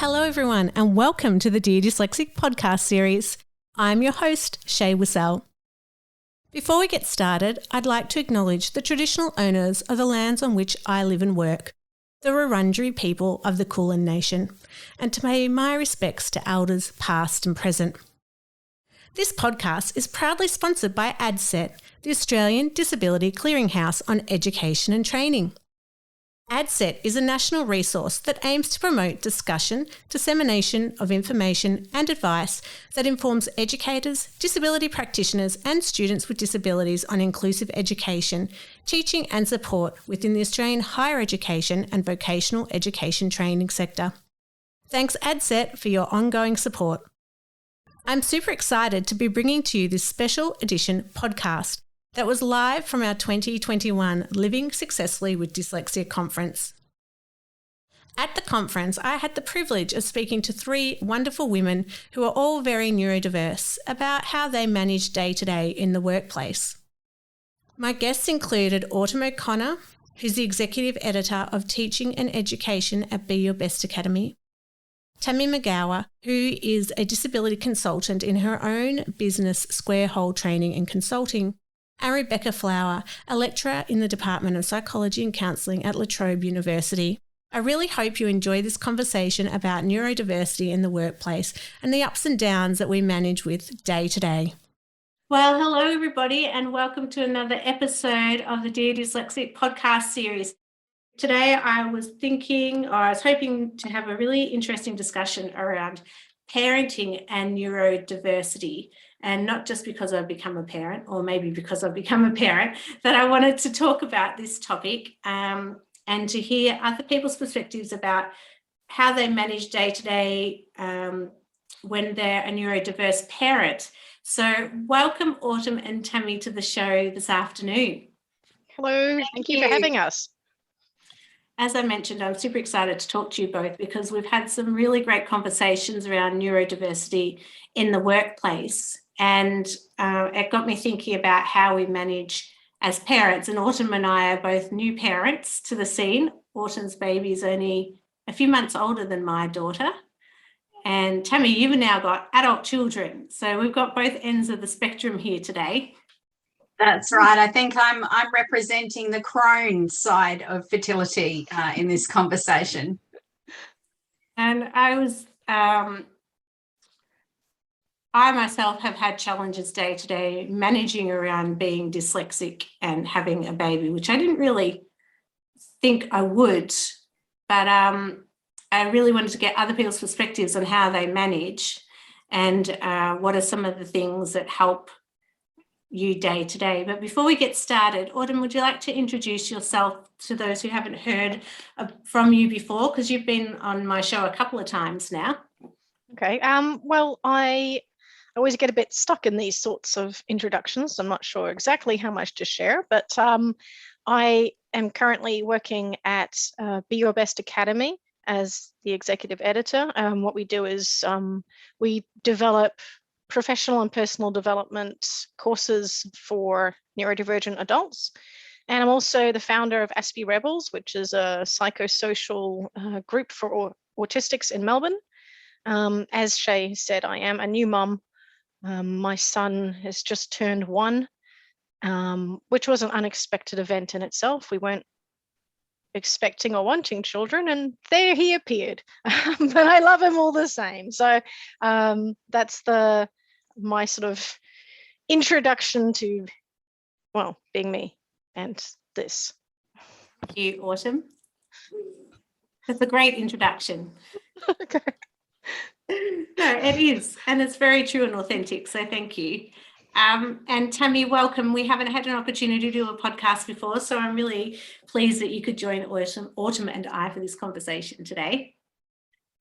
Hello everyone and welcome to the Dear Dyslexic podcast series. I'm your host, Shae Wissell. Before we get started, I'd like to acknowledge the traditional owners of the lands on which I live and work, the Wurundjeri people of the Kulin Nation, and to pay my respects to elders past and present. This podcast is proudly sponsored by ADSET, the Australian Disability Clearinghouse on Education and Training. ADSET is a national resource that aims to promote discussion, dissemination of information and advice that informs educators, disability practitioners and students with disabilities on inclusive education, teaching and support within the Australian higher education and vocational education training sector. Thanks ADSET for your ongoing support. I'm super excited to be bringing to you this special edition podcast that was live from our 2021 Living Successfully with Dyslexia conference. At the conference, I had the privilege of speaking to three wonderful women who are all very neurodiverse about how they manage day-to-day in the workplace. My guests included Autumn O'Connor, who's the Executive Editor of Teaching and Education at Be Your Best Academy, Tammy McGowan, who is a disability consultant in her own business Square Hole Training and Consulting, and Rebecca Flower, a lecturer in the Department of Psychology and Counselling at La Trobe University. I really hope you enjoy this conversation about neurodiversity in the workplace and the ups and downs that we manage with day to day. Well, hello everybody and welcome to another episode of the Dear Dyslexic podcast series. Today I was hoping to have a really interesting discussion around parenting and neurodiversity. And not just because I've become a parent, or maybe because I've become a parent, that I wanted to talk about this topic and to hear other people's perspectives about how they manage day-to-day when they're a neurodiverse parent. So welcome Autumn and Tammy to the show this afternoon. Hello, thank you for having us. As I mentioned, I'm super excited to talk to you both because we've had some really great conversations around neurodiversity in the workplace. And it got me thinking about how we manage as parents. And Autumn and I are both new parents to the scene. Autumn's baby is only a few months older than my daughter. And Tammy, you've now got adult children. So we've got both ends of the spectrum here today. That's right. I think I'm representing the crone side of fertility in this conversation. And I myself have had challenges day to day managing around being dyslexic and having a baby, which I didn't really think I would, but I really wanted to get other people's perspectives on how they manage and what are some of the things that help you day to day. But before we get started, Autumn, would you like to introduce yourself to those who haven't heard from you before? Because you've been on my show a couple of times now. Okay. Well, I always get a bit stuck in these sorts of introductions. I'm not sure exactly how much to share, but I am currently working at Be Your Best Academy as the executive editor. What we do is we develop professional and personal development courses for neurodivergent adults. And I'm also the founder of Aspie Rebels, which is a psychosocial group for autistics in Melbourne. As Shae said, I am a new mum. My son has just turned 1, which was an unexpected event in itself. We weren't expecting or wanting children, and there he appeared. But I love him all the same. So that's my sort of introduction to, well, being me and this. Thank you, Autumn. That's a great introduction. Okay. No, it is, and it's very true and authentic, so thank you. And Tammy, welcome. We haven't had an opportunity to do a podcast before, so I'm really pleased that you could join Autumn and I for this conversation today.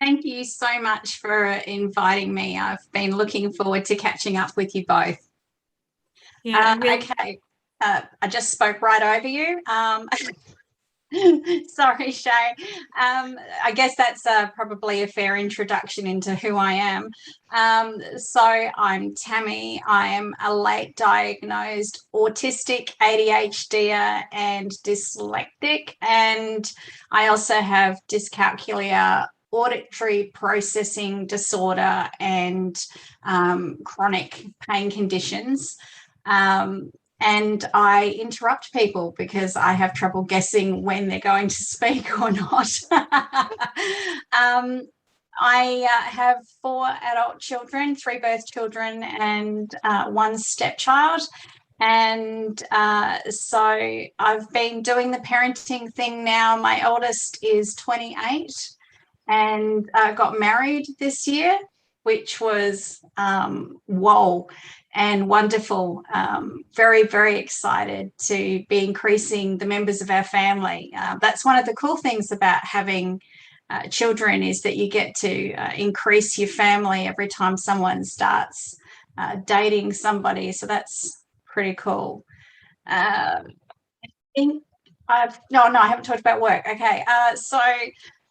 Thank you so much for inviting me. I've been looking forward to catching up with you both. Yeah. Okay. I just spoke right over you. Sorry, Shae. I guess that's probably a fair introduction into who I am. So I'm Tammy. I am a late diagnosed autistic, ADHD'er and dyslectic, and I also have dyscalculia, auditory processing disorder and chronic pain conditions. And I interrupt people because I have trouble guessing when they're going to speak or not. I have 4 adult children, 3 birth children, and 1 stepchild. And so I've been doing the parenting thing now. My oldest is 28 and got married this year, which was whoa and wonderful. Very, very excited to be increasing the members of our family. That's one of the cool things about having children, is that you get to increase your family every time someone starts dating somebody. So that's pretty cool. I haven't talked about work. Okay, so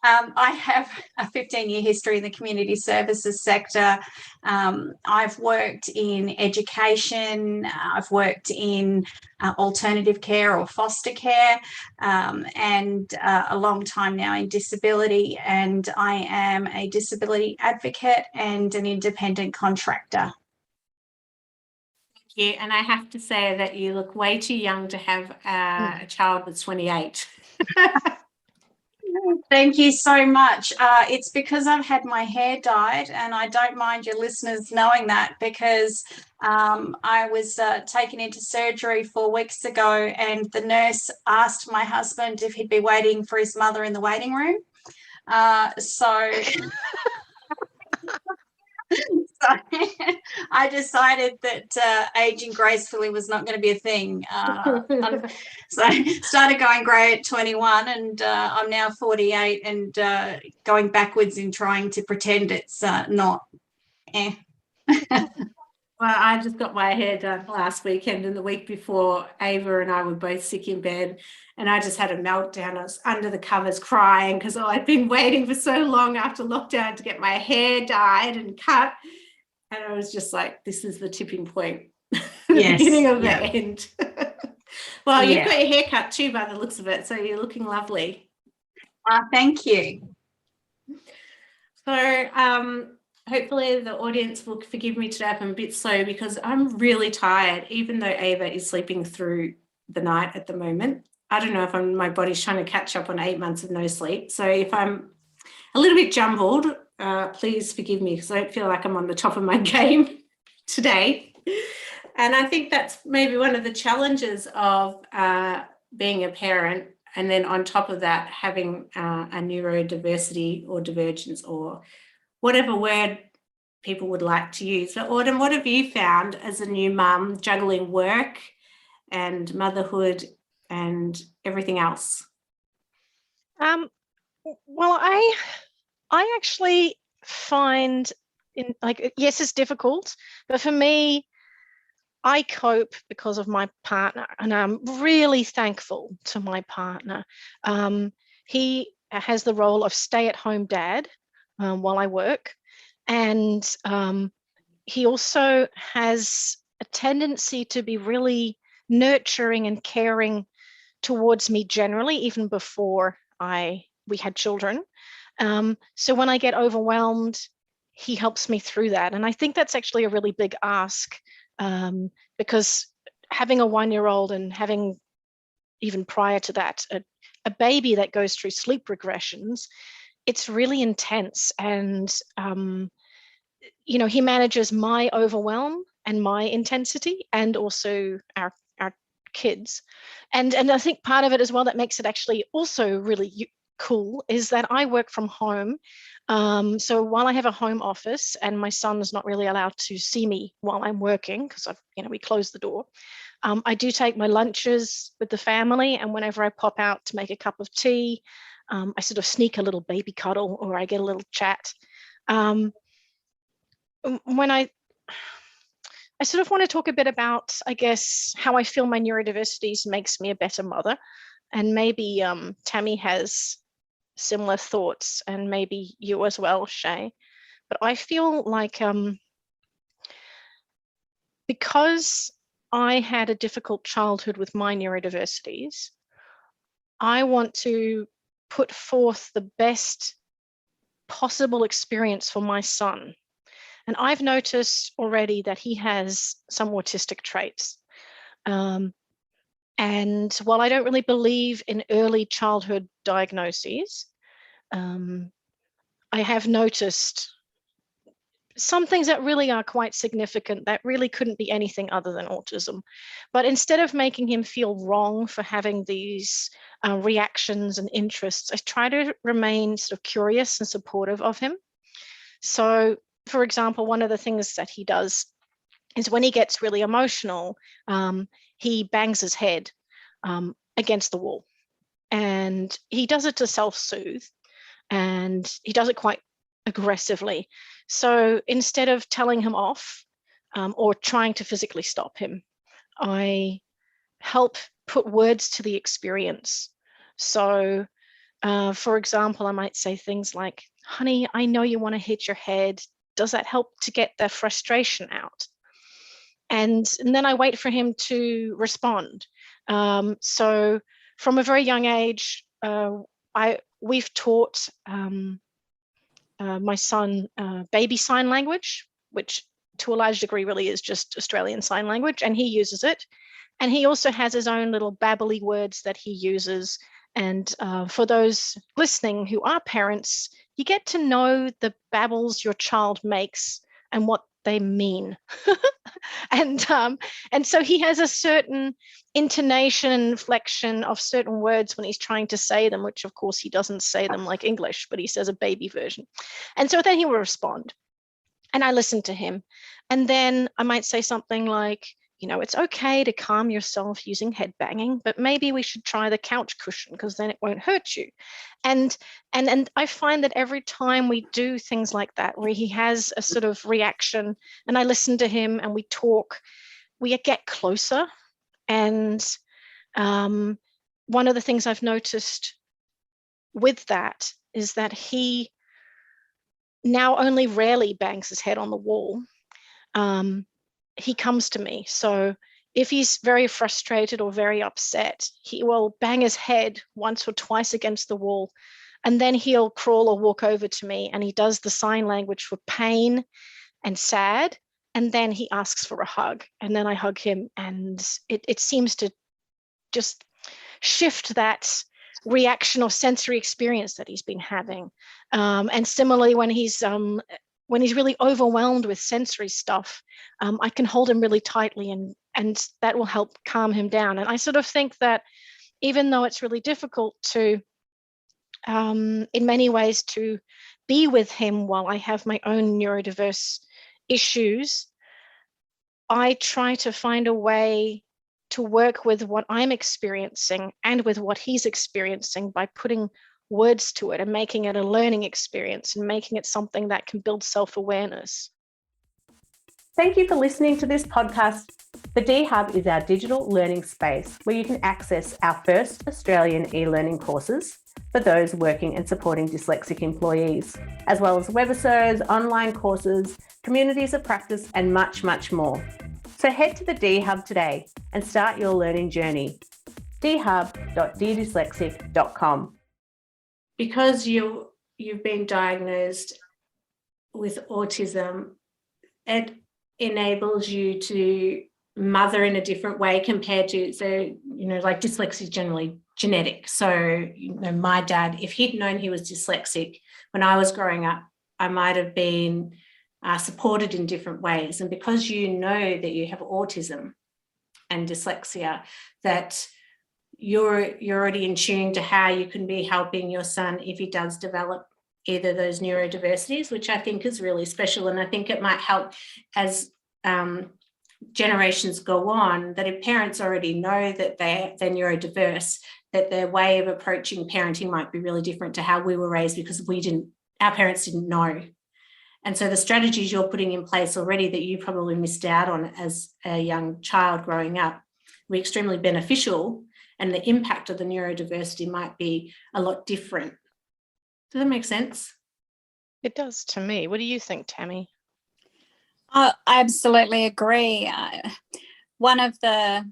I have a 15-year history in the community services sector. I've worked in education. I've worked in alternative care or foster care, and a long time now in disability. And I am a disability advocate and an independent contractor. Thank you. And I have to say that you look way too young to have a child that's 28. Thank you so much. It's because I've had my hair dyed, and I don't mind your listeners knowing that, because I was taken into surgery 4 weeks ago, and the nurse asked my husband if he'd be waiting for his mother in the waiting room. So I decided that aging gracefully was not going to be a thing. So I started going grey at 21, and I'm now 48 and going backwards in trying to pretend it's not. Well, I just got my hair done last weekend, and the week before, Ava and I were both sick in bed, and I just had a meltdown. I was under the covers crying because I'd been waiting for so long after lockdown to get my hair dyed and cut. And I was just like, this is the tipping point, the beginning of the end. Well, you've got your hair cut too by the looks of it, so you're looking lovely. Thank you. So hopefully the audience will forgive me today if I'm a bit slow, because I'm really tired, even though Ava is sleeping through the night at the moment. I don't know if my body's trying to catch up on 8 months of no sleep. So if I'm a little bit jumbled, please forgive me, because I don't feel like I'm on the top of my game today. And I think that's maybe one of the challenges of being a parent, and then on top of that, having a neurodiversity or divergence, or whatever word people would like to use. So Autumn, what have you found as a new mum, juggling work and motherhood and everything else? Well, I actually find, yes, it's difficult, but for me, I cope because of my partner, and I'm really thankful to my partner. He has the role of stay-at-home dad while I work, and he also has a tendency to be really nurturing and caring towards me generally, even before we had children. So when I get overwhelmed, he helps me through that. And I think that's actually a really big ask, because having a 1-year-old and having, even prior to that, a baby that goes through sleep regressions, it's really intense. And, he manages my overwhelm and my intensity, and also our kids. And I think part of it as well that makes it actually also really cool is that I work from home. So while I have a home office and my son's not really allowed to see me while I'm working, because we close the door, I do take my lunches with the family, and whenever I pop out to make a cup of tea, I sort of sneak a little baby cuddle, or I get a little chat. When I sort of want to talk a bit about, I guess, how I feel my neurodiversities makes me a better mother, and maybe Tammy has similar thoughts, and maybe you as well, Shae. But I feel like because I had a difficult childhood with my neurodiversities, I want to put forth the best possible experience for my son. And I've noticed already that he has some autistic traits. And while I don't really believe in early childhood diagnoses, I have noticed some things that really are quite significant that really couldn't be anything other than autism. But instead of making him feel wrong for having these reactions and interests, I try to remain sort of curious and supportive of him. So, for example, one of the things that he does is when he gets really emotional, he bangs his head against the wall. And he does it to self-soothe, and he does it quite aggressively. So instead of telling him off or trying to physically stop him, I help put words to the experience. So, for example, I might say things like, honey, I know you want to hit your head. Does that help to get the frustration out? And then I wait for him to respond. So from a very young age, we've taught my son baby sign language, which to a large degree really is just Australian Sign Language, and he uses it. And he also has his own little babbly words that he uses. And for those listening who are parents, you get to know the babbles your child makes and what they mean. And so he has a certain intonation and inflection of certain words when he's trying to say them, which of course he doesn't say them like English, but he says a baby version. And so then he will respond. And I listen to him. And then I might say something like, you know, it's okay to calm yourself using head banging, but maybe we should try the couch cushion because then it won't hurt you. And I find that every time we do things like that, where he has a sort of reaction and I listen to him and we talk, we get closer. And one of the things I've noticed with that is that he now only rarely bangs his head on the wall. He comes to me. So if he's very frustrated or very upset, he will bang his head once or twice against the wall, and then he'll crawl or walk over to me, and he does the sign language for pain and sad, and then he asks for a hug, and then I hug him, and it seems to just shift that reaction or sensory experience that he's been having. And similarly, when he's really overwhelmed with sensory stuff, I can hold him really tightly, and that will help calm him down. And I sort of think that even though it's really difficult to, in many ways, to be with him while I have my own neurodiverse issues, I try to find a way to work with what I'm experiencing and with what he's experiencing by putting words to it and making it a learning experience and making it something that can build self-awareness. Thank you for listening to this podcast. The D Hub is our digital learning space where you can access our first Australian e-learning courses for those working and supporting dyslexic employees, as well as webisodes, online courses, communities of practice, and much, much more. So head to the D Hub today and start your learning journey. dhub.ddyslexic.com. Because you've been diagnosed with autism, it enables you to mother in a different way compared to, so, you know, like dyslexia is generally genetic. So, you know, my dad, if he'd known he was dyslexic when I was growing up, I might have been supported in different ways. And because you know that you have autism and dyslexia, that you're already in tune to how you can be helping your son if he does develop either those neurodiversities, which I think is really special. And I think it might help as generations go on, that if parents already know that they're neurodiverse, that their way of approaching parenting might be really different to how we were raised, because our parents didn't know. And so the strategies you're putting in place already that you probably missed out on as a young child growing up were extremely beneficial, and the impact of the neurodiversity might be a lot different. Does that make sense? It does to me. What do you think, Tammy? I absolutely agree. One of the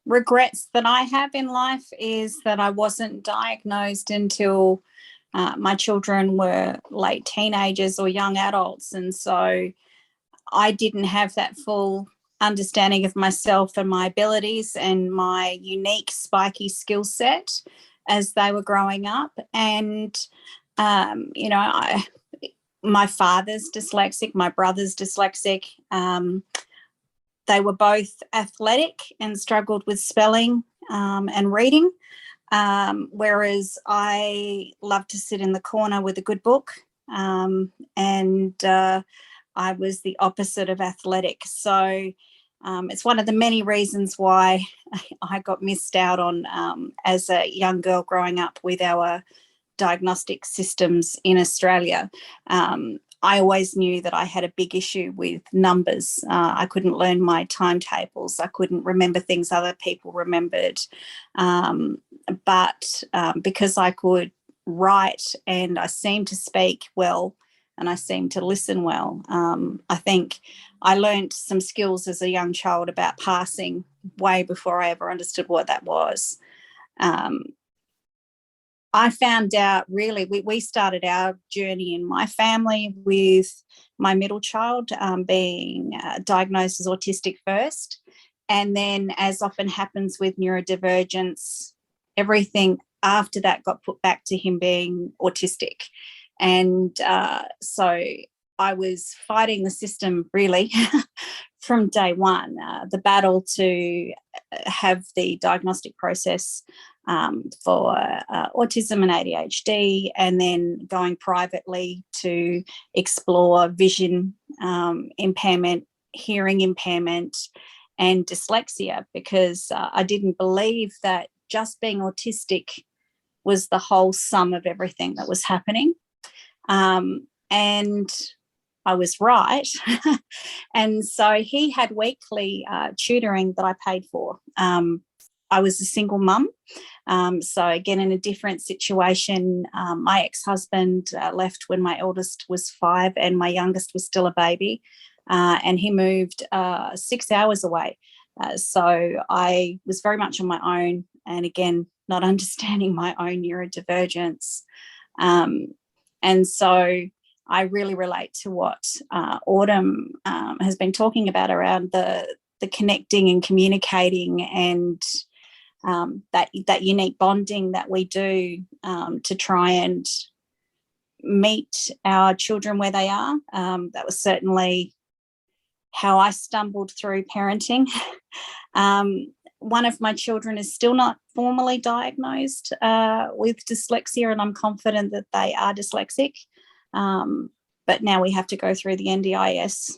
regrets that I have in life is that I wasn't diagnosed until my children were late teenagers or young adults, and so I didn't have that full understanding of myself and my abilities and my unique spiky skill set as they were growing up. And my father's dyslexic, my brother's dyslexic. They were both athletic and struggled with spelling and reading, whereas I love to sit in the corner with a good book, and I was the opposite of athletic. So it's one of the many reasons why I got missed out on as a young girl growing up with our diagnostic systems in Australia. I always knew that I had a big issue with numbers. I couldn't learn my timetables. I couldn't remember things other people remembered. But because I could write and I seemed to speak well and I seemed to listen well, I think I learned some skills as a young child about passing way before I ever understood what that was. I found out really, we started our journey in my family with my middle child being diagnosed as autistic first. And then, as often happens with neurodivergence, everything after that got put back to him being autistic. And so I was fighting the system really from day one, the battle to have the diagnostic process for autism and ADHD, and then going privately to explore vision impairment, hearing impairment, and dyslexia, because I didn't believe that just being autistic was the whole sum of everything that was happening. And I was right. And so he had weekly tutoring that I paid for. I was a single mum. So again, in a different situation, my ex-husband left when my eldest was 5 and my youngest was still a baby. And he moved 6 hours away. So I was very much on my own, and again, not understanding my own neurodivergence. And so I really relate to what Autumn has been talking about around the connecting and communicating, and that unique bonding that we do to try and meet our children where they are. That was certainly how I stumbled through parenting. One of my children is still not formally diagnosed with dyslexia, and I'm confident that they are dyslexic. But now we have to go through the NDIS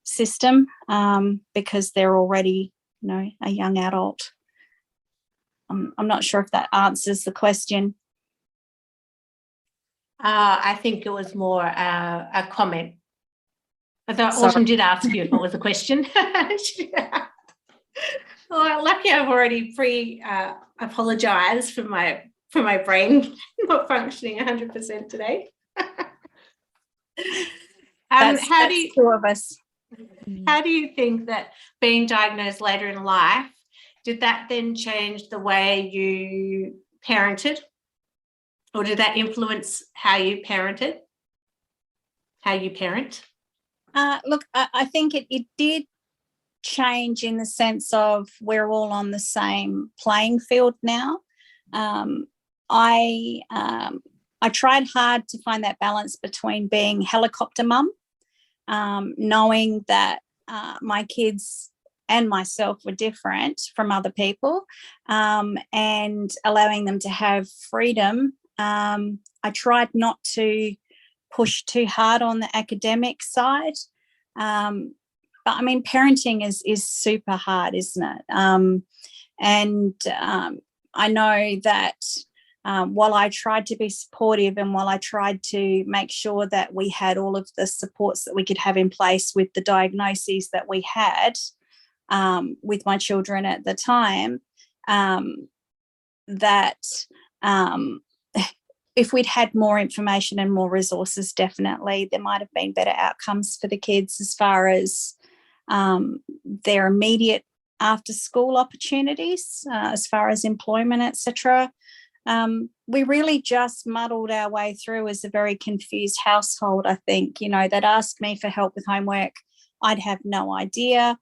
system because they're already, a young adult. I'm not sure if that answers the question. I think it was more a comment. I thought Autumn did ask you if it was a question. Well, lucky I've already apologised for my brain not functioning 100% today. That's two of us. How do you think that being diagnosed later in life, did that then change the way you parented, or did that influence how you parented, how you parent? Look, I think it did change in the sense of we're all on the same playing field now. I tried hard to find that balance between being helicopter mum, knowing that my kids and myself were different from other people, and allowing them to have freedom. I tried not to push too hard on the academic side. But I mean, parenting is super hard, isn't it? And I know that while I tried to be supportive and while I tried to make sure that we had all of the supports that we could have in place with the diagnoses that we had with my children at the time, that if we'd had more information and more resources, definitely there might have been better outcomes for the kids as far as their immediate after school opportunities, as far as employment, etc. we really just muddled our way through as a very confused household, I think. They'd ask me for help with homework. I'd have no idea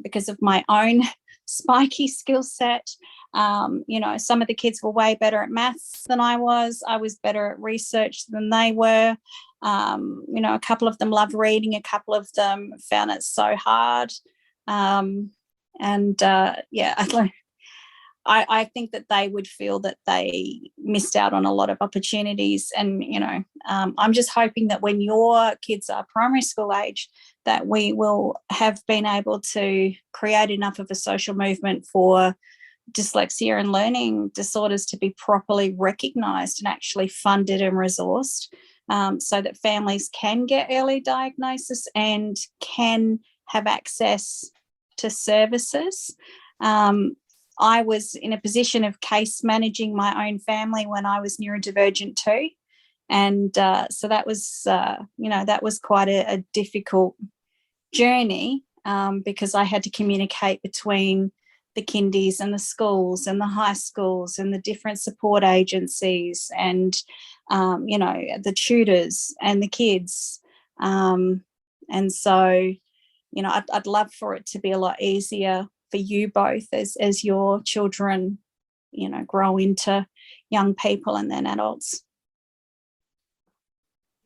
because of my own spiky skill set. Some of the kids were way better at maths than I was. I was better at research than they were. A couple of them loved reading. A couple of them found it so hard. I think that they would feel that they missed out on a lot of opportunities. And, I'm just hoping that when your kids are primary school age, that we will have been able to create enough of a social movement for dyslexia and learning disorders to be properly recognised and actually funded and resourced, so that families can get early diagnosis and can have access to services. I was in a position of case managing my own family when I was neurodivergent too. And so that was quite a difficult journey, because I had to communicate between the kindies and the schools and the high schools and the different support agencies and, the tutors and the kids. And so, I'd love for it to be a lot easier for you both as your children, grow into young people and then adults.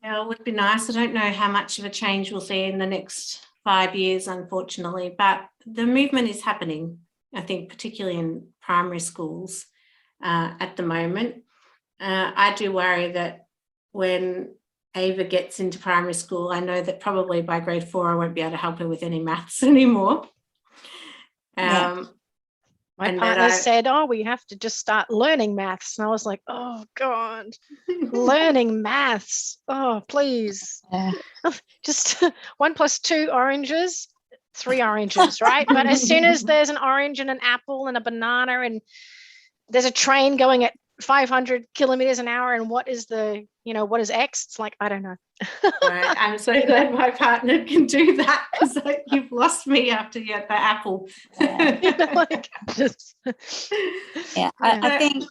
Yeah, it would be nice. I don't know how much of a change we'll see in the next 5 years, unfortunately, but the movement is happening, I think, particularly in primary schools at the moment. I do worry that when Ava gets into primary school, I know that probably by grade 4 I won't be able to help her with any maths anymore. My partner said, we have to just start learning maths. And I was like, oh, God, learning maths. Oh, please. Yeah. Just 1 + 2 oranges, 3 oranges, right? But as soon as there's an orange and an apple and a banana and there's a train going at 500 kilometers an hour, and what is X? It's like, I don't know. Right. I'm so glad my partner can do that, because you've lost me after you had the apple. I think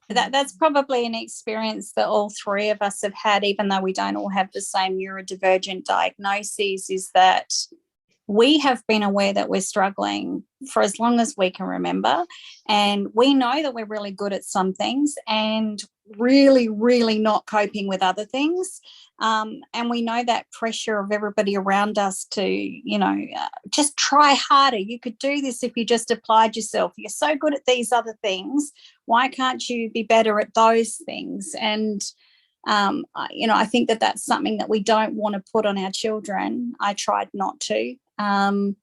that's probably an experience that all three of us have had, even though we don't all have the same neurodivergent diagnoses, is that we have been aware that we're struggling for as long as we can remember. And we know that we're really good at some things and really, really not coping with other things. And we know that pressure of everybody around us to, just try harder. You could do this if you just applied yourself. You're so good at these other things. Why can't you be better at those things? And I think that that's something that we don't want to put on our children. I tried not to. That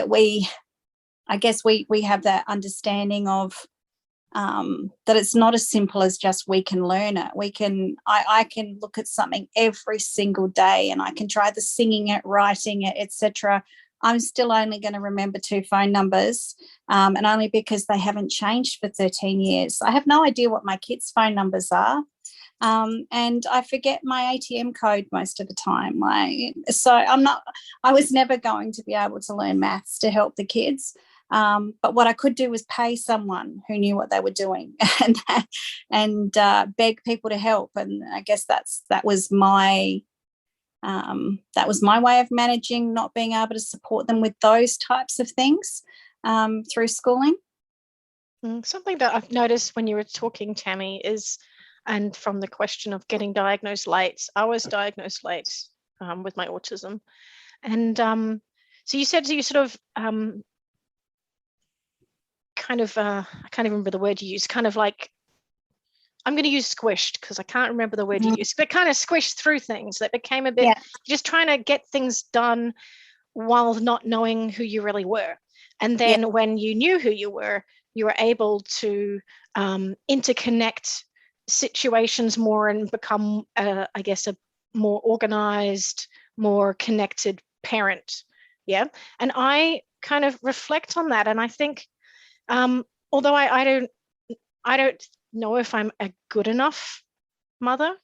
we have that understanding of that it's not as simple as just we can learn it. I can look at something every single day and I can try the singing it, writing it, etc. I'm still only going to remember 2 phone numbers, and only because they haven't changed for 13 years. I have no idea what my kids' phone numbers are. And I forget my ATM code most of the time. I was never going to be able to learn maths to help the kids. But what I could do was pay someone who knew what they were doing and beg people to help. And I guess that was my way of managing not being able to support them with those types of things through schooling. Something that I've noticed when you were talking, Tammy, is, and from the question of getting diagnosed late, I was diagnosed late with my autism. And so you said you sort of I can't even remember the word you used, kind of like, I'm going to use squished because I can't remember the word you used, but kind of squished through things that became a bit just trying to get things done while not knowing who you really were. And then when you knew who you were able to interconnect situations more and become, a more organized, more connected parent. Yeah. And I kind of reflect on that. And I think, although I don't know if I'm a good enough mother,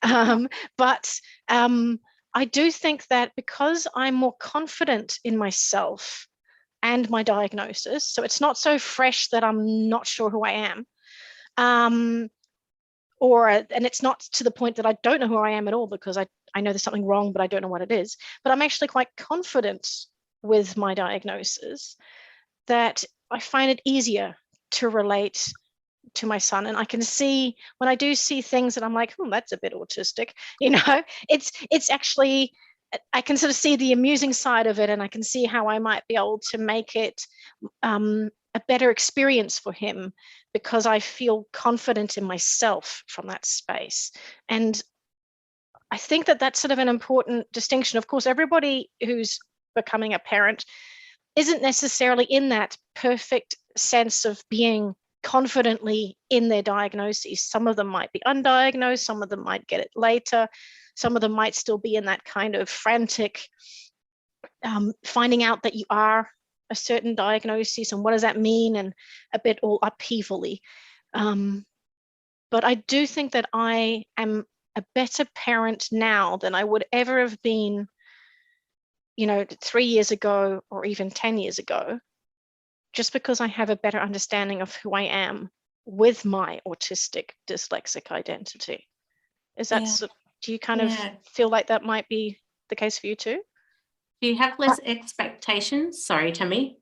but I do think that because I'm more confident in myself, and my diagnosis. So it's not so fresh that I'm not sure who I am. And it's not to the point that I don't know who I am at all, because I know there's something wrong, but I don't know what it is. But I'm actually quite confident with my diagnosis that I find it easier to relate to my son. And I can see, when I do see things that I'm like, that's a bit autistic, it's actually, I can sort of see the amusing side of it, and I can see how I might be able to make it a better experience for him, because I feel confident in myself from that space. And I think that that's sort of an important distinction. Of course, everybody who's becoming a parent isn't necessarily in that perfect sense of being confidently in their diagnoses. Some of them might be undiagnosed, some of them might get it later, some of them might still be in that kind of frantic finding out that you are a certain diagnosis and what does that mean, and a bit all upheavally. But I do think that I am a better parent now than I would ever have been, 3 years ago or even 10 years ago, just because I have a better understanding of who I am with my autistic dyslexic identity. Is that, do you kind of feel like that might be the case for you too? Do you have less expectations? Sorry, Tammy.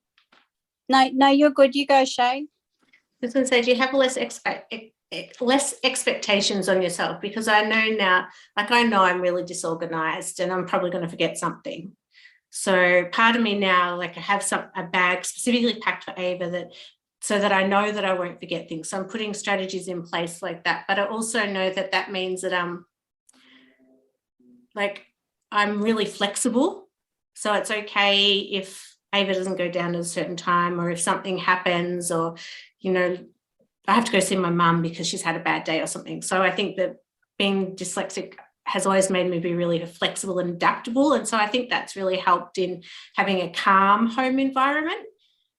No, you're good. You go, Shae. I was going to say, do you have less expectations on yourself? Because I know now, I know I'm really disorganized and I'm probably going to forget something. So part of me now, I have a bag specifically packed for Ava so that I know that I won't forget things. So I'm putting strategies in place like that. But I also know that means that I'm really flexible. So it's okay if Ava doesn't go down at a certain time, or if something happens, or, I have to go see my mum because she's had a bad day or something. So I think that being dyslexic has always made me be really flexible and adaptable. And so I think that's really helped in having a calm home environment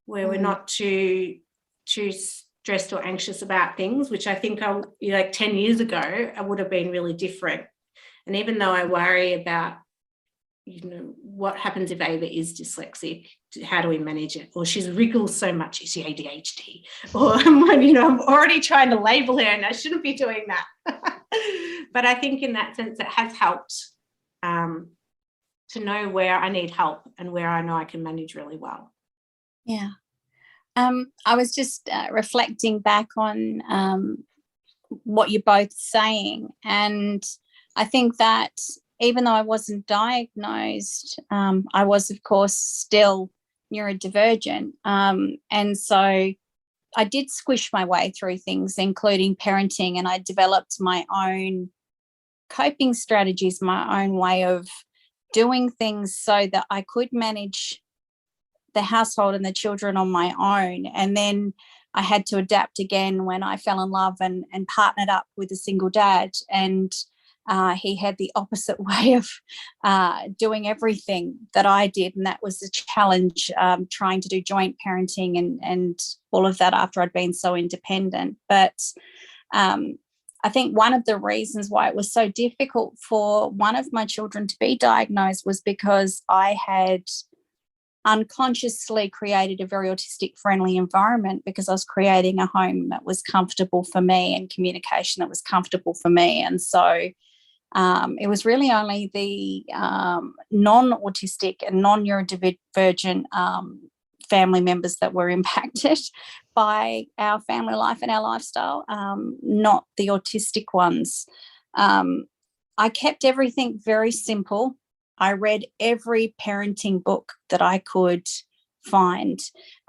where we're not too stressed or anxious about things, which I think 10 years ago, I would have been really different. And even though I worry about, what happens if Ava is dyslexic? How do we manage it? Or she's wriggles so much, is she ADHD? Or, I'm already trying to label her and I shouldn't be doing that. But I think in that sense, it has helped to know where I need help and where I know I can manage really well. Yeah. I was just reflecting back on what you're both saying. And I think that even though I wasn't diagnosed, I was, of course, still neurodivergent. And so I did squish my way through things, including parenting, and I developed my own coping strategies, my own way of doing things so that I could manage the household and the children on my own. And then I had to adapt again when I fell in love and partnered up with a single dad. And he had the opposite way of doing everything that I did. And that was the challenge, trying to do joint parenting and all of that after I'd been so independent. But I think one of the reasons why it was so difficult for one of my children to be diagnosed was because I had unconsciously created a very autistic friendly environment, because I was creating a home that was comfortable for me and communication that was comfortable for me. And so it was really only the non-autistic and non-neurodivergent family members that were impacted by our family life and our lifestyle, not the autistic ones. I kept everything very simple. I read every parenting book that I could find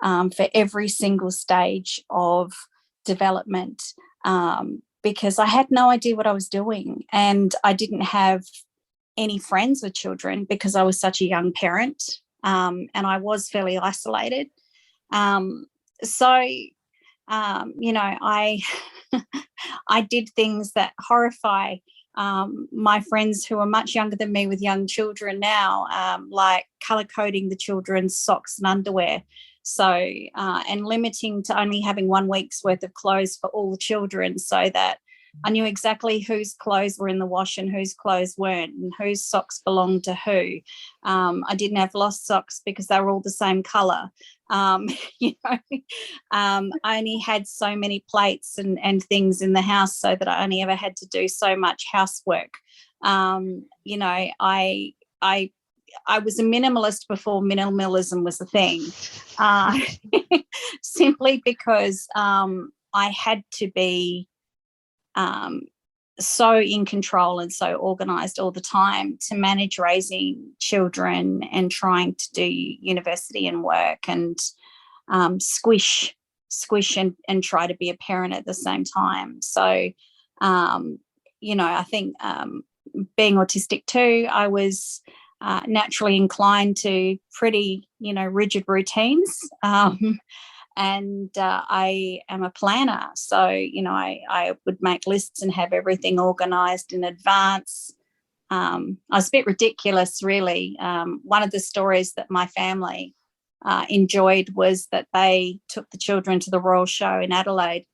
for every single stage of development, because I had no idea what I was doing, and I didn't have any friends with children because I was such a young parent, and I was fairly isolated. I I did things that horrify my friends who are much younger than me with young children now, like colour coding the children's socks and underwear. So, and limiting to only having 1 week's worth of clothes for all the children, so that I knew exactly whose clothes were in the wash and whose clothes weren't, and whose socks belonged to who. I didn't have lost socks because they were all the same colour. You know, I only had so many plates and things in the house, so that I only ever had to do so much housework. You know, I was a minimalist before minimalism was a thing, simply because I had to be so in control and so organised all the time to manage raising children and trying to do university and work and squish and try to be a parent at the same time. So, you know, I think being autistic too, I was naturally inclined to pretty, you know, rigid routines. And I am a planner. So, you know, I would make lists and have everything organised in advance. I was a bit ridiculous, really. One of the stories that my family enjoyed was that they took the children to the Royal Show in Adelaide,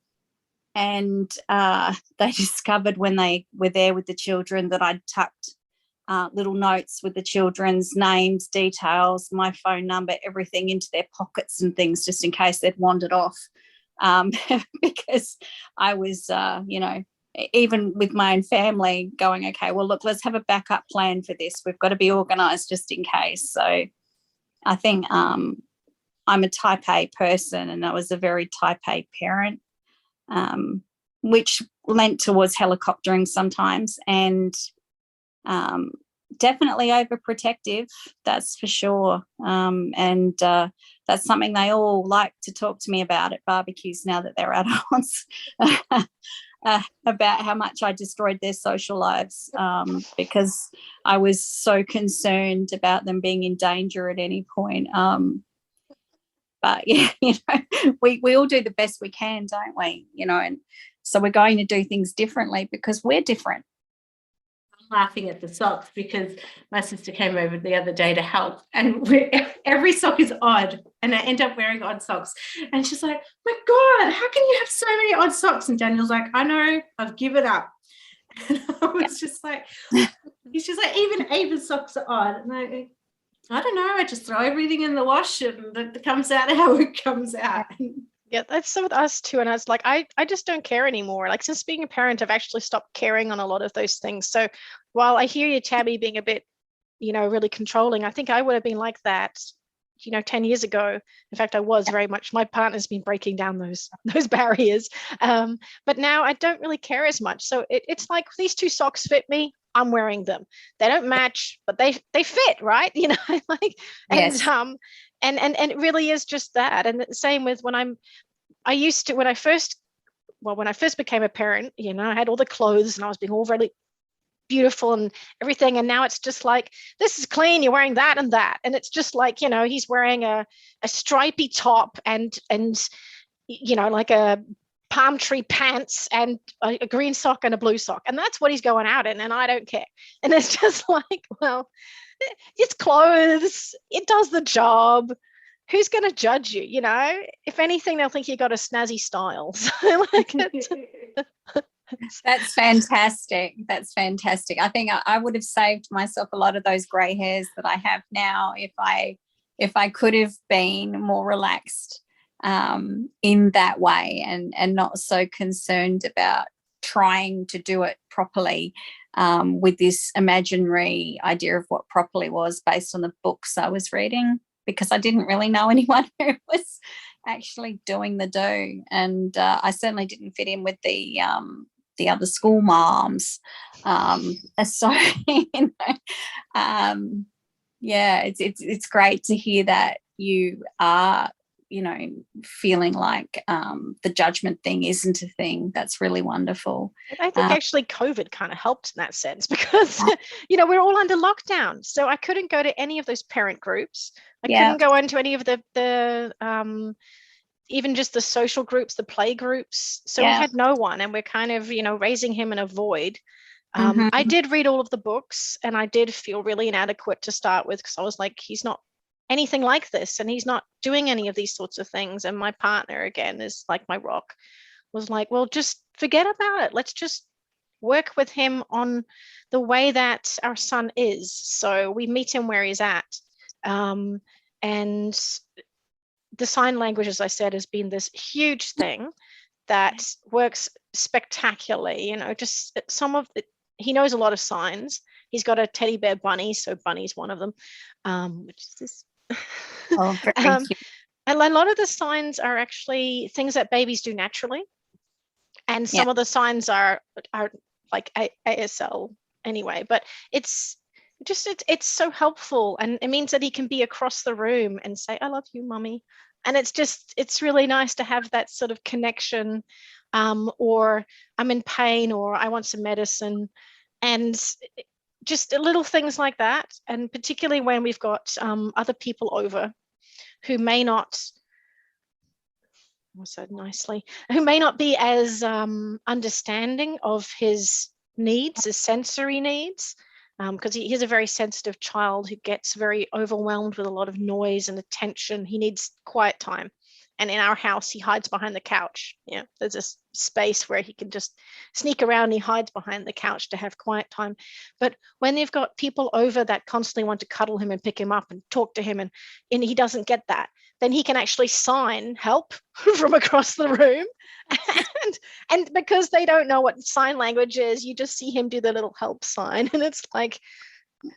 and they discovered when they were there with the children that I'd tucked little notes with the children's names, details, my phone number, everything into their pockets and things, just in case they'd wandered off. Because I was, you know, even with my own family going, okay, well, look, let's have a backup plan for this. We've got to be organised just in case. So I think I'm a type A person, and I was a very type A parent, which lent towards helicoptering sometimes, and definitely overprotective, that's for sure. And that's something they all like to talk to me about at barbecues now that they're adults, about how much I destroyed their social lives, because I was so concerned about them being in danger at any point. But yeah, you know, we all do the best we can, don't we? You know, and so we're going to do things differently because we're different. Laughing at the socks because my sister came over the other day to help, and every sock is odd, and I end up wearing odd socks, and she's like, my God, how can you have so many odd socks? And Daniel's like, I know, I've given up. And I was just like, he's just like, even Ava's socks are odd. And I don't know, I just throw everything in the wash and it comes out how it comes out. Yeah, that's so with us too. And I was like, I just don't care anymore. Like, since being a parent, I've actually stopped caring on a lot of those things. So while I hear you, Tammy, being a bit, you know, really controlling, I think I would have been like that, you know, 10 years ago. In fact, I was very much. My partner's been breaking down those barriers. But now I don't really care as much. So it's like, these two socks fit me, I'm wearing them. They don't match, but they fit, right? You know, like, Yes. And it really is just that. And the same with when when I first became a parent, you know, I had all the clothes and I was being all really beautiful and everything. And now it's just like, this is clean, you're wearing that and that. And it's just like, you know, he's wearing a stripy top and, you know, like a palm tree pants and a green sock and a blue sock. And that's what he's going out in. And I don't care. And it's just like, well, it's clothes, it does the job. Who's going to judge you? You know, if anything, they'll think you got a snazzy style. So like, that's fantastic. That's fantastic. I think I would have saved myself a lot of those grey hairs that I have now if I could have been more relaxed in that way and not so concerned about trying to do it properly, with this imaginary idea of what properly was based on the books I was reading, because I didn't really know anyone who was actually doing the do. And I certainly didn't fit in with the other school moms. So, you know, yeah, it's great to hear that you are, you know, feeling like the judgment thing isn't a thing. That's really wonderful. I think actually COVID kind of helped in that sense, because, you know, we're all under lockdown. So I couldn't go to any of those parent groups. I couldn't go into any of the even just the social groups, the play groups. So we had no one, and we're kind of, you know, raising him in a void. I did read all of the books, and I did feel really inadequate to start with, because I was like, he's not anything like this, and he's not doing any of these sorts of things. And my partner, again, is like my rock, was like, well, just forget about it. Let's just work with him on the way that our son is. So we meet him where he's at. And the sign language, as I said, has been this huge thing that works spectacularly. Just some of the, he knows a lot of signs. He's got a teddy bear bunny, so Bunny's one of them, which is this. Oh, very cute. And a lot of the signs are actually things that babies do naturally. And some of the signs are like ASL anyway, but it's so helpful. And it means that he can be across the room and say, I love you, Mummy. And it's really nice to have that sort of connection, or I'm in pain, or I want some medicine, and just little things like that. And particularly when we've got other people over who may not, who may not be as understanding of his needs, his sensory needs, because he's a very sensitive child who gets very overwhelmed with a lot of noise and attention. He needs quiet time. And in our house, he hides behind the couch. There's a space where he can just sneak around and he hides behind the couch to have quiet time. But when you've got people over that constantly want to cuddle him and pick him up and talk to him, and he doesn't get that, then he can actually sign help from across the room. And because they don't know what sign language is, you just see him do the little help sign. And it's like,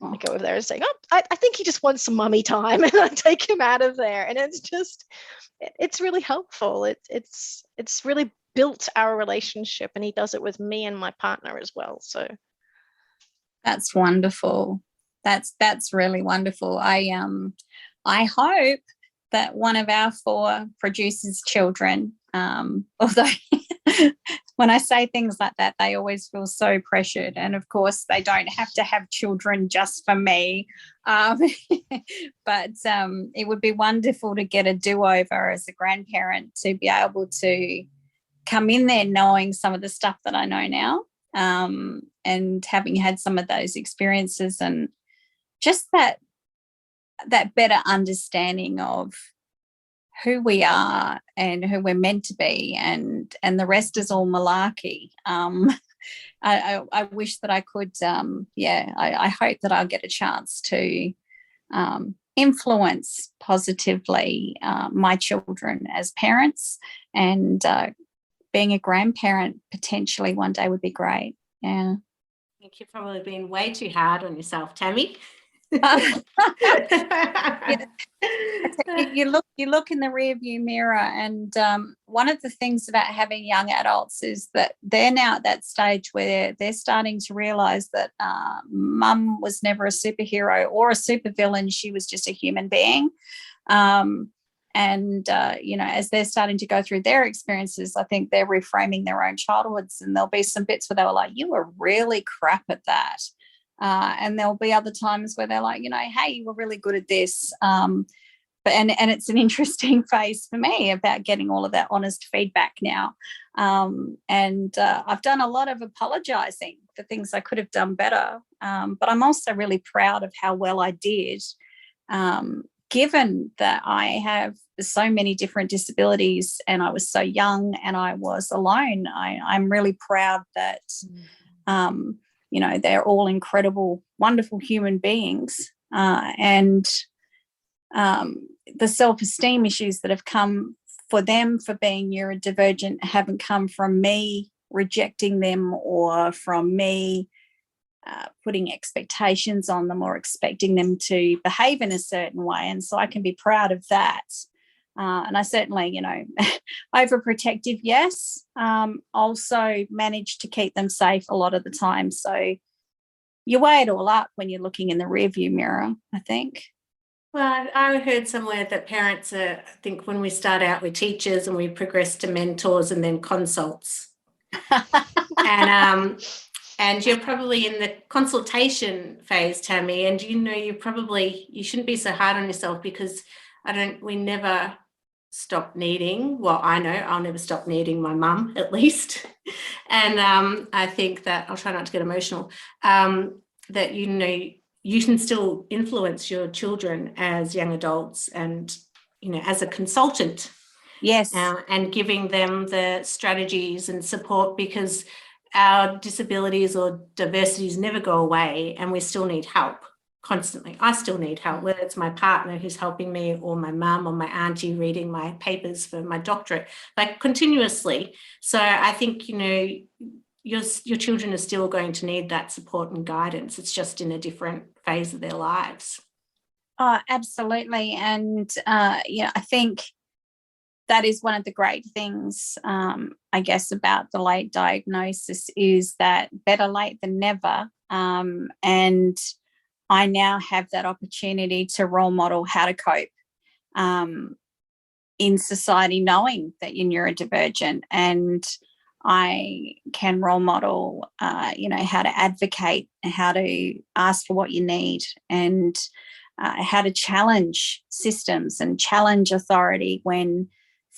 I go over there and say, oh, I think he just wants some mummy time. And I take him out of there. And it's really helpful. It's really built our relationship. And he does it with me and my partner as well. So that's wonderful. That's really wonderful. I hope that one of our 4 produces children, although when I say things like that, they always feel so pressured. And of course, they don't have to have children just for me. But it would be wonderful to get a do-over as a grandparent, to be able to come in there knowing some of the stuff that I know now, and having had some of those experiences, and just that better understanding of who we are and who we're meant to be, and the rest is all malarkey. I wish that I could, I hope that I'll get a chance to influence positively my children as parents, and being a grandparent potentially one day would be great. Yeah. I think you've probably been way too hard on yourself, Tammy. You look in the rearview mirror, and one of the things about having young adults is that they're now at that stage where they're starting to realize that mum was never a superhero or a supervillain. She was just a human being. As they're starting to go through their experiences, I think they're reframing their own childhoods, and there'll be some bits where they were like, you were really crap at that. And there'll be other times where they're like, hey, you were really good at this. And it's an interesting phase for me about getting all of that honest feedback now. I've done a lot of apologizing for things I could have done better. But I'm also really proud of how well I did, given that I have so many different disabilities and I was so young and I was alone. I'm really proud that they're all incredible, wonderful human beings. The self-esteem issues that have come for them for being neurodivergent haven't come from me rejecting them, or from me putting expectations on them or expecting them to behave in a certain way. And so I can be proud of that. And I certainly, overprotective, yes. Also managed to keep them safe a lot of the time. So you weigh it all up when you're looking in the rearview mirror, I think. Well, I heard somewhere that parents I think when we start out with teachers and we progress to mentors and then consults. And you're probably in the consultation phase, Tammy, and you shouldn't be so hard on yourself, because we never stop needing, I know I'll never stop needing my mum, at least. And I think that, I'll try not to get emotional, that you can still influence your children as young adults and, as a consultant. Yes. And giving them the strategies and support, because our disabilities or diversities never go away, and we still need help constantly. I still need help, whether it's my partner who's helping me, or my mum or my auntie reading my papers for my doctorate, like continuously. So I think, you know, your children are still going to need that support and guidance. It's just in a different phase of their lives. Oh, absolutely. And, I think that is one of the great things, I guess, about the late diagnosis, is that better late than never. And I now have that opportunity to role model how to cope in society, knowing that you're neurodivergent, and I can role model, how to advocate, how to ask for what you need, and how to challenge systems and challenge authority when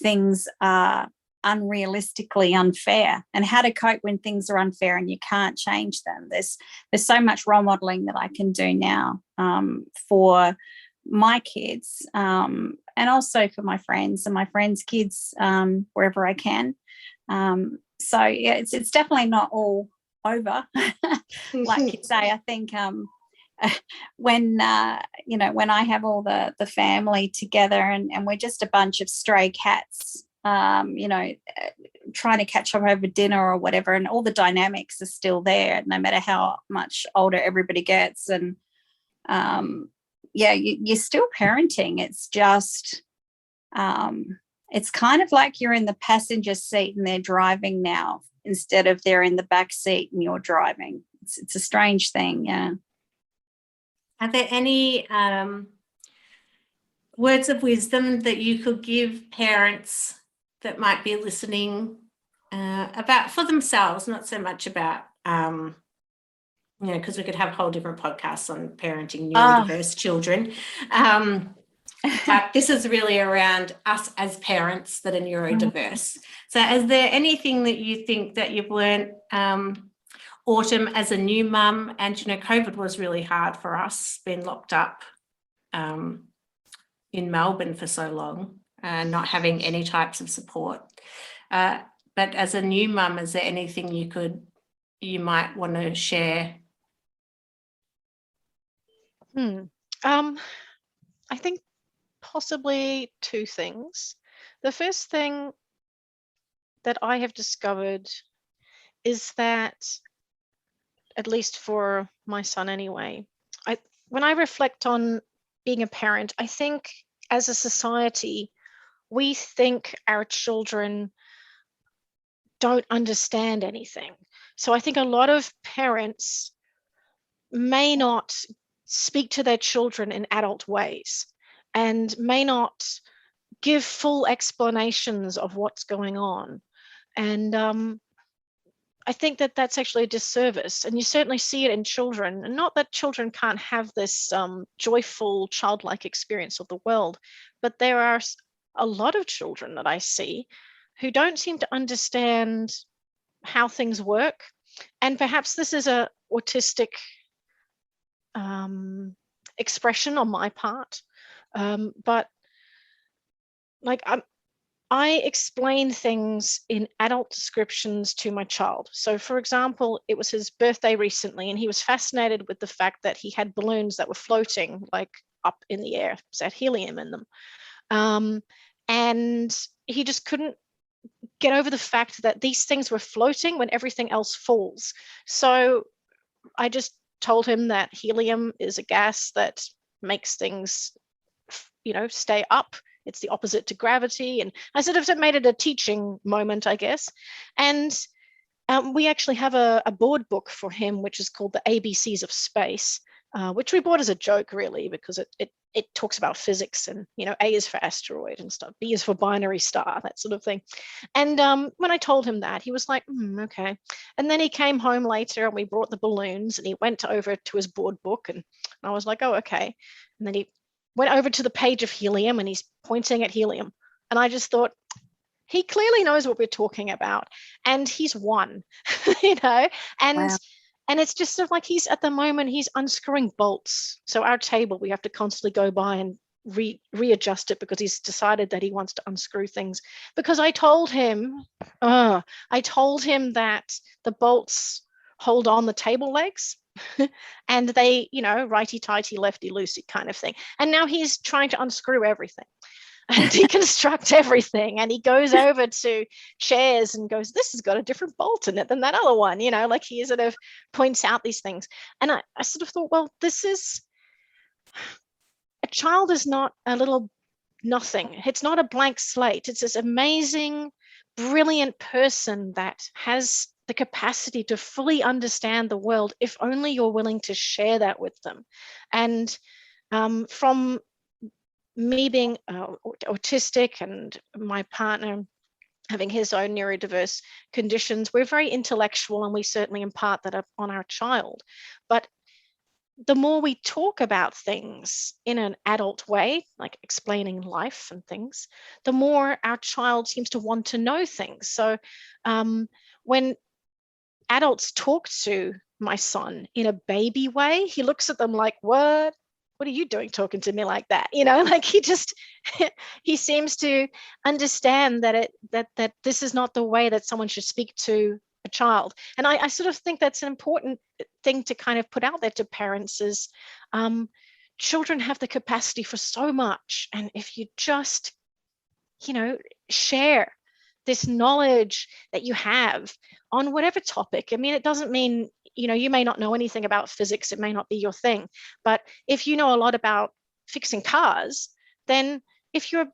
things are unrealistically unfair, and how to cope when things are unfair and you can't change them. There's so much role modeling that I can do now for my kids, and also for my friends and my friends' kids, wherever I can. So yeah, it's definitely not all over. Like you say, I think when I have all the family together and we're just a bunch of stray cats, trying to catch up over dinner or whatever, and all the dynamics are still there no matter how much older everybody gets. And you're still parenting. It's just it's kind of like you're in the passenger seat and they're driving now, instead of they're in the back seat and you're driving. It's a strange thing. Yeah. Are there any words of wisdom that you could give parents that might be listening about for themselves, not so much about, because we could have whole different podcasts on parenting neurodiverse children. But this is really around us as parents that are neurodiverse. So is there anything that you think that you've learned, Autumn, as a new mum? And, COVID was really hard for us, being locked up in Melbourne for so long, not having any types of support. But as a new mum, is there anything you might want to share? I think possibly two things. The first thing that I have discovered is that, at least for my son anyway, when I reflect on being a parent, I think as a society, we think our children don't understand anything. So I think a lot of parents may not speak to their children in adult ways and may not give full explanations of what's going on. And I think that that's actually a disservice. And you certainly see it in children. And not that children can't have this joyful, childlike experience of the world, but there are a lot of children that I see who don't seem to understand how things work. And perhaps this is a autistic expression on my part. But like I explain things in adult descriptions to my child. So for example, it was his birthday recently, and he was fascinated with the fact that he had balloons that were floating like up in the air, so had helium in them. And he just couldn't get over the fact that these things were floating when everything else falls. So I just told him that helium is a gas that makes things, stay up. It's the opposite to gravity. And I sort of made it a teaching moment, I guess. And we actually have a board book for him, which is called the ABCs of Space, which we bought as a joke, really, because it talks about physics, and, A is for asteroid and stuff, B is for binary star, that sort of thing. And when I told him that, he was like, okay. And then he came home later and we brought the balloons, and he went over to his board book, and I was like, oh, okay. And then he went over to the page of helium and he's pointing at helium. And I just thought, he clearly knows what we're talking about, and he's won, and wow. And it's just sort of like he's unscrewing bolts. So our table, we have to constantly go by and readjust it, because he's decided that he wants to unscrew things. Because I told him I told him that the bolts hold on the table legs and they, righty-tighty, lefty-loosey kind of thing. And now he's trying to unscrew everything and deconstruct everything. And he goes over to chairs and goes, this has got a different bolt in it than that other one, like he sort of points out these things. And I sort of thought, well, a child is not a little nothing. It's not a blank slate. It's this amazing, brilliant person that has the capacity to fully understand the world if only you're willing to share that with them. And from me being autistic and my partner having his own neurodiverse conditions, we're very intellectual and we certainly impart that on our child. But the more we talk about things in an adult way, like explaining life and things, the more our child seems to want to know things. So when adults talk to my son in a baby way, he looks at them like, what are you doing talking to me like that? Like he seems to understand that this is not the way that someone should speak to a child. And I sort of think that's an important thing to kind of put out there to parents is children have the capacity for so much. And if you just, share this knowledge that you have on whatever topic, I mean, it doesn't mean, you may not know anything about physics, it may not be your thing, but if you know a lot about fixing cars, then if you're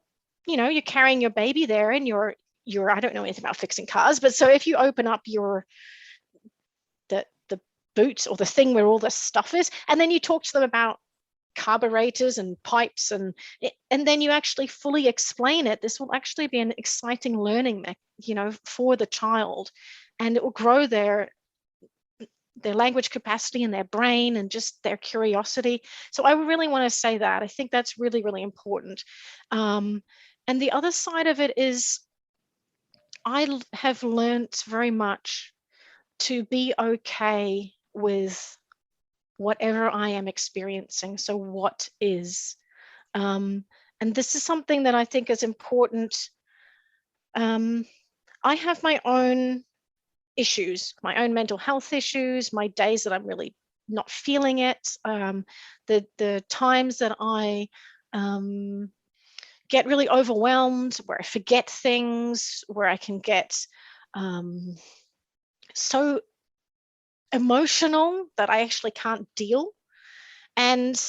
carrying your baby there and you're I don't know anything about fixing cars, but so if you open up the boot or the thing where all the stuff is, and then you talk to them about carburetors and pipes and then you actually fully explain it, this will actually be an exciting learning, for the child, and it will grow their language capacity and their brain and just their curiosity. So I really want to say that. I think that's really, really important. And the other side of it is I have learnt very much to be okay with whatever I am experiencing. So what is, and this is something that I think is important. I have my own issues, my own mental health issues, my days that I'm really not feeling it, the times that I get really overwhelmed, where I forget things, where I can get so emotional that I actually can't deal. And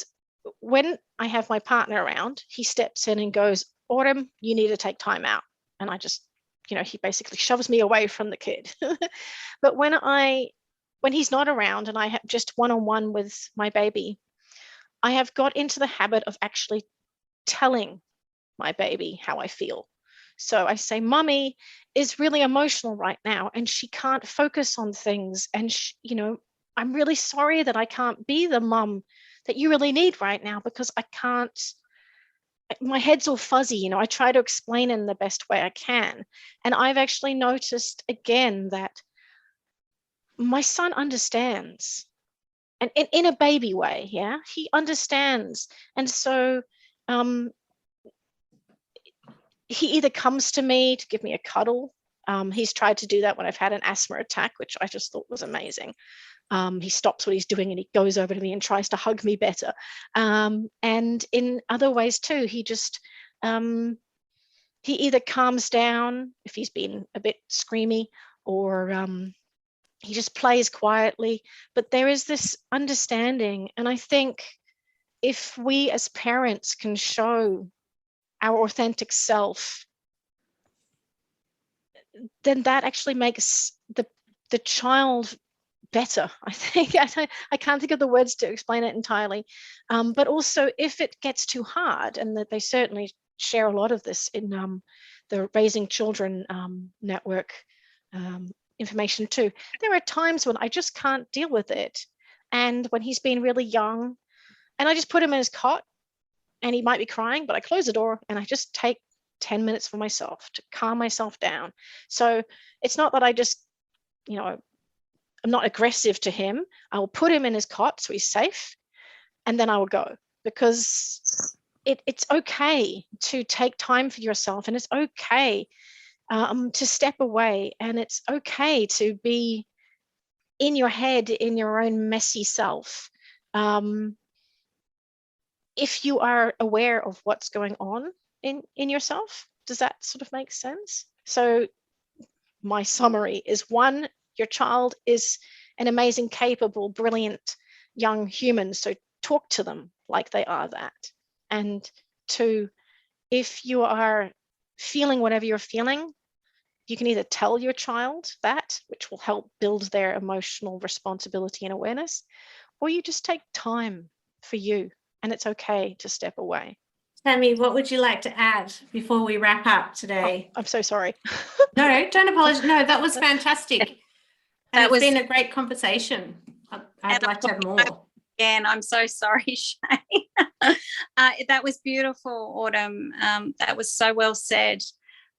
when I have my partner around, he steps in and goes, Autumn, you need to take time out. And I just, he basically shoves me away from the kid. But when he's not around and I have just one-on-one with my baby, I have got into the habit of actually telling my baby how I feel. So I say, Mummy is really emotional right now and she can't focus on things. And, I'm really sorry that I can't be the mum that you really need right now because I can't, my head's all fuzzy. I try to explain in the best way I can. And I've actually noticed again that my son understands, and in a baby way, yeah, he understands. And so he either comes to me to give me a cuddle. He's tried to do that when I've had an asthma attack, which I just thought was amazing. He stops what he's doing and he goes over to me and tries to hug me better. And in other ways too, he just, he either calms down if he's been a bit screamy, or he just plays quietly. But there is this understanding. And I think if we as parents can show our authentic self, then that actually makes the child better, I think. I can't think of the words to explain it entirely. But also if it gets too hard, and that they certainly share a lot of this in the Raising Children network information too. There are times when I just can't deal with it. And when he's been really young and I just put him in his cot and he might be crying, but I close the door and I just take 10 minutes for myself to calm myself down. So it's not that I just, I'm not aggressive to him. I will put him in his cot so he's safe, and then I will go, because it's okay to take time for yourself, and it's okay to step away. And it's okay to be in your head, in your own messy self. If you are aware of what's going on in yourself. Does that sort of make sense? So my summary is: 1, your child is an amazing, capable, brilliant young human. So talk to them like they are that. And 2, if you are feeling whatever you're feeling, you can either tell your child that, which will help build their emotional responsibility and awareness, or you just take time for you, and it's okay to step away. Tammy, what would you like to add before we wrap up today? Oh, I'm so sorry. No, don't apologize. No, that was fantastic. And it's been a great conversation. I'd like to have more. Again, I'm so sorry, Shae. That was beautiful, Autumn. That was so well said.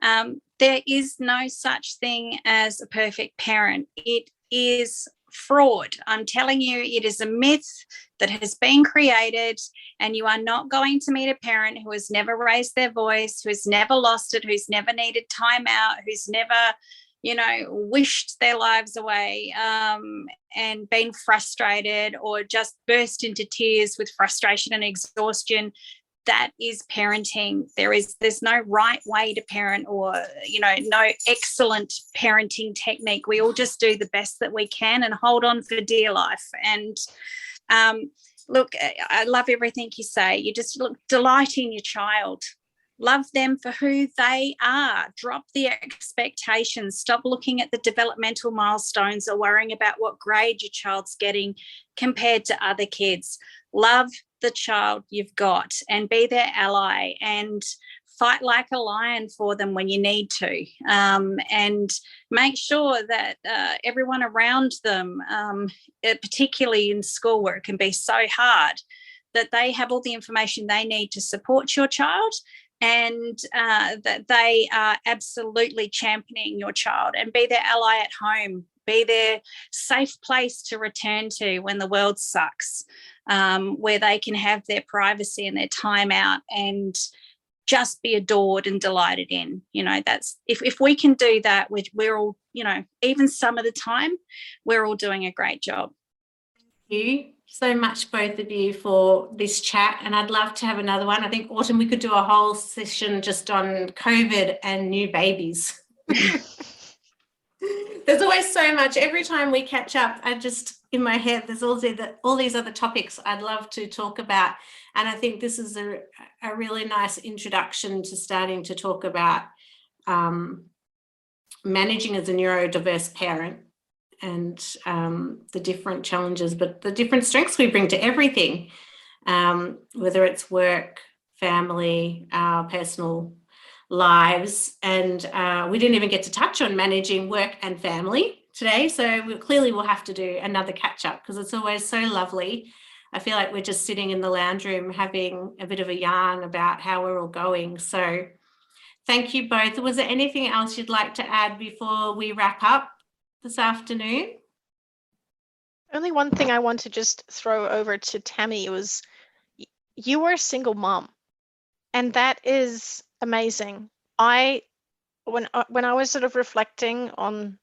There is no such thing as a perfect parent. It is fraud. I'm telling you, it is a myth that has been created, and you are not going to meet a parent who has never raised their voice, who has never lost it, who's never needed time out, who's never, wished their lives away and been frustrated or just burst into tears with frustration and exhaustion. That is parenting. There's no right way to parent, or no excellent parenting technique. We all just do the best that we can and hold on for dear life. And look, I love everything you say. You just delight in your child. Love them for who they are. Drop the expectations. Stop looking at the developmental milestones or worrying about what grade your child's getting compared to other kids. Love the child you've got and be their ally, and fight like a lion for them when you need to, and make sure that everyone around them, particularly in school where it can be so hard, that they have all the information they need to support your child, and that they are absolutely championing your child, and be their ally at home, be their safe place to return to when the world sucks, where they can have their privacy and their time out and just be adored and delighted in. That's if we can do that, we're all, even some of the time, we're all doing a great job. Thank you so much, both of you, for this chat, and I'd love to have another one. I think, Autumn, we could do a whole session just on COVID and new babies. There's always so much. Every time we catch up, in my head, there's all these other topics I'd love to talk about. And I think this is a really nice introduction to starting to talk about managing as a neurodiverse parent, and the different challenges, but the different strengths we bring to everything, whether it's work, family, our personal lives. And we didn't even get to touch on managing work and family today, so we will have to do another catch up, because it's always so lovely. I feel like we're just sitting in the lounge room having a bit of a yarn about how we're all going. So thank you both. Was there anything else you'd like to add before we wrap up this afternoon? Only one thing I want to just throw over to Tammy was, you were a single mom, and that is amazing. When I was sort of reflecting on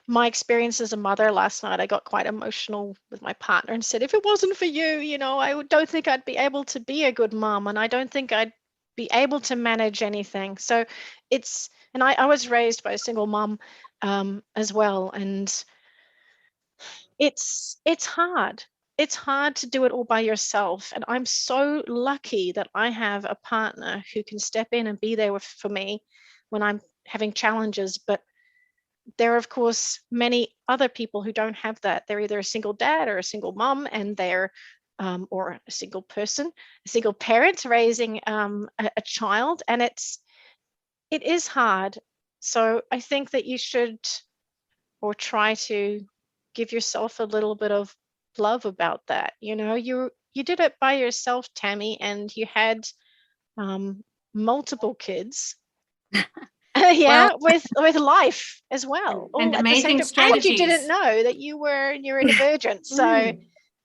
my experience as a mother last night, I got quite emotional with my partner and said, if it wasn't for you, I don't think I'd be able to be a good mom, and I don't think I'd be able to manage anything. So I was raised by a single mom as well, and it's hard. It's hard to do it all by yourself, and I'm so lucky that I have a partner who can step in and be there for me when I'm having challenges. But there are, of course, many other people who don't have that. They're either a single dad or a single mom, and they're or a single person, a single parent raising a child, and it is hard. So I think that you should, or try to, give yourself a little bit of love about that. You did it by yourself, Tammy, and you had multiple kids. With life as well, and amazing strategies. And you didn't know that you were neurodivergent. So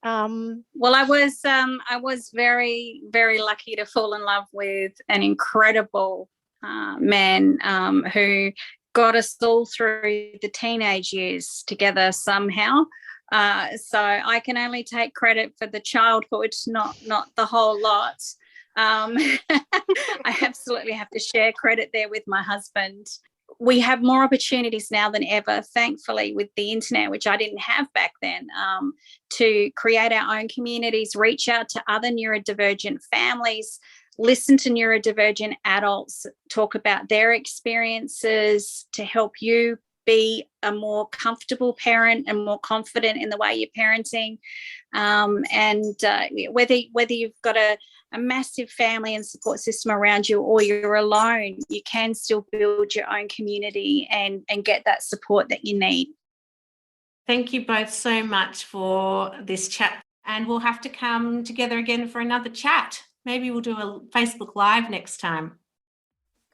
well, I was very, very lucky to fall in love with an incredible man who got us all through the teenage years together somehow. So I can only take credit for the childhood, not the whole lot. I absolutely have to share credit there with my husband. We have more opportunities now than ever, thankfully, with the internet, which I didn't have back then, to create our own communities, reach out to other neurodivergent families, listen to neurodivergent adults talk about their experiences to help you be a more comfortable parent and more confident in the way you're parenting. Whether you've got a massive family and support system around you or you're alone, you can still build your own community and get that support that you need. Thank you both so much for this chat, and we'll have to come together again for another chat. Maybe we'll do a Facebook Live next time.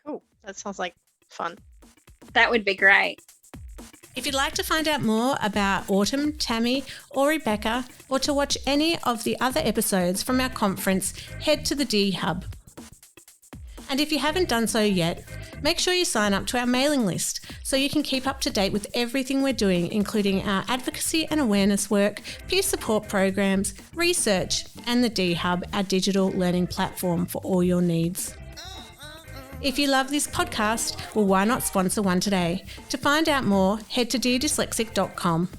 Cool. That sounds like fun. That would be great. If you'd like to find out more about Autumn, Tammy or Rebecca, or to watch any of the other episodes from our conference, head to the D Hub. And if you haven't done so yet, make sure you sign up to our mailing list so you can keep up to date with everything we're doing, including our advocacy and awareness work, peer support programs, research, and the D Hub, our digital learning platform for all your needs. If you love this podcast, well, why not sponsor one today? To find out more, head to deardyslexic.com.